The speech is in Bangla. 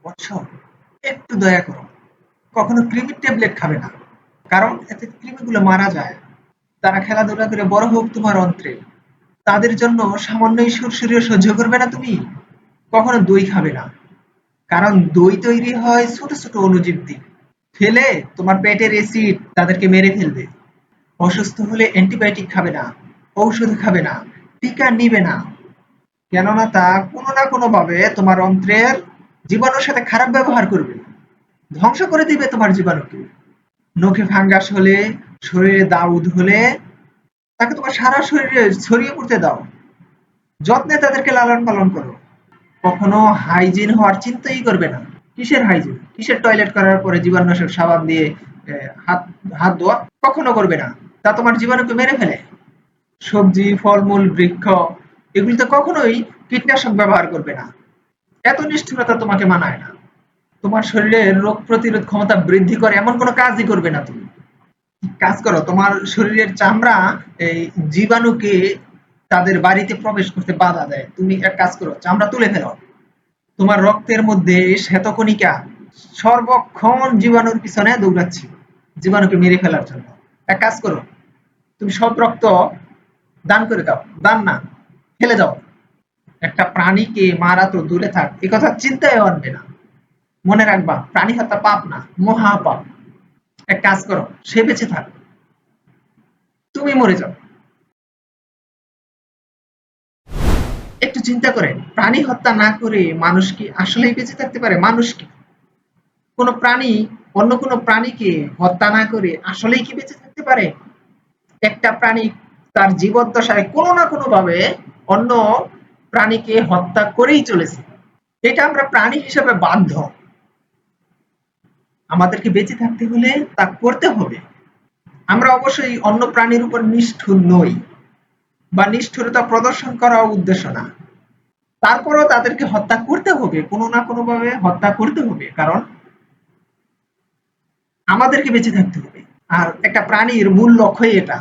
বৎস, একটু দয়া করো। কখনো কৃমির ট্যাবলেট খাবে না, কারণ এতে কৃমিগুলো মারা যায়। তারা খেলাধুলা করে বড় হোক তোমার অন্ত্রে, তাদের জন্য সামান্য এই সুরসুরিও সহ্য করবে না তুমি। কখনো দই খাবে না, কারণ দই তৈরি হয় ছোট ছোট অণুজীব দিয়ে। খেলে তোমার পেটের অ্যাসিড তাদেরকে মেরে ফেলবে। অসুস্থ হলে অ্যান্টিবায়োটিক খাবে না, ঔষধ খাবে না, টিকা নিবে না। কেননা তা কোনো না কোনো ভাবে তোমার অন্ত্রের জীবাণুর সাথে খারাপ ব্যবহার করবে, ধ্বংস করে দিবে তোমার জীবাণুকে। নখে ফাঙ্গাস হলে, শরীরে দাউদ হলে তাকে তোমার সারা শরীরে ছড়িয়ে পড়তে দাও। যত্নে তাদেরকে লালন পালন করো। কখনো হাইজিন হওয়ার চিন্তাই করবে না। কিসের হাইজিন? কিসের টয়লেট করার পরে জীবাণুনাশক সাবান দিয়ে হাত হাত ধোয়া? কখনো করবে না। তা তোমার জীবাণুকে মেরে ফেলে। সবজি, ফলমূল, বৃক্ষ এগুলিতে কখনোই কীটনাশক ব্যবহার করবে না। এত নিষ্ঠুরতা তোমাকে মানায় না। তোমার শরীরের রোগ প্রতিরোধ ক্ষমতা বৃদ্ধি করে এমন কোনো কাজই করবে না তুমি। কাজ করো, তোমার শরীরের চামড়া এই জীবাণুকে তাদের বাড়িতে প্রবেশ করতে বাধা দেয়। তুমি এক কাজ করো, চামড়া তুলে ফেলো। তোমার রক্তের মধ্যে শ্বেতকণিকা সর্বক্ষণ জীবাণুর পিছনে দৌড়াচ্ছে, জীবাণুকে মেরে ফেলার জন্য। এক কাজ করো, তুমি সব রক্ত দান করে দাও। দান না, ফেলে দাও। একটা প্রাণীকে মারা তো দূরে থাক, এ কথা চিন্তায় আনবে না। মনে রাখবা, প্রাণী হত্যা পাপ না, মহাপাপ। এক কাজ করো, সে বেঁচে থাক, তুমি মরে যাও। একটু চিন্তা করেন, প্রাণী হত্যা না করে মানুষ কি আসলেই বেঁচে থাকতে পারে? মানুষ কি, কোনো প্রাণী অন্য কোনো প্রাণীকে হত্যা না করে আসলেই কি বেঁচে থাকতে পারে? একটা প্রাণী তার জীবদ্দশায় কোনো না কোনো ভাবে অন্য প্রাণীকে হত্যা করেই চলেছে। এটা আমরা প্রাণী হিসেবে বাধ্য। আমাদেরকে বেঁচে থাকতে হলে তা করতে হবে। আমরা অবশ্যই অন্য প্রাণীর উপর নিষ্ঠুর নই, বা নিষ্ঠুরতা প্রদর্শন করা উদ্দেশ্য না। তারপরেও তাদেরকে হত্যা করতে হবে, কোনো না কোনো ভাবে হত্যা করতে হবে, কারণ আমাদেরকে বেঁচে থাকতে হবে। আর একটা প্রাণীর মূল লক্ষ্যই এটা।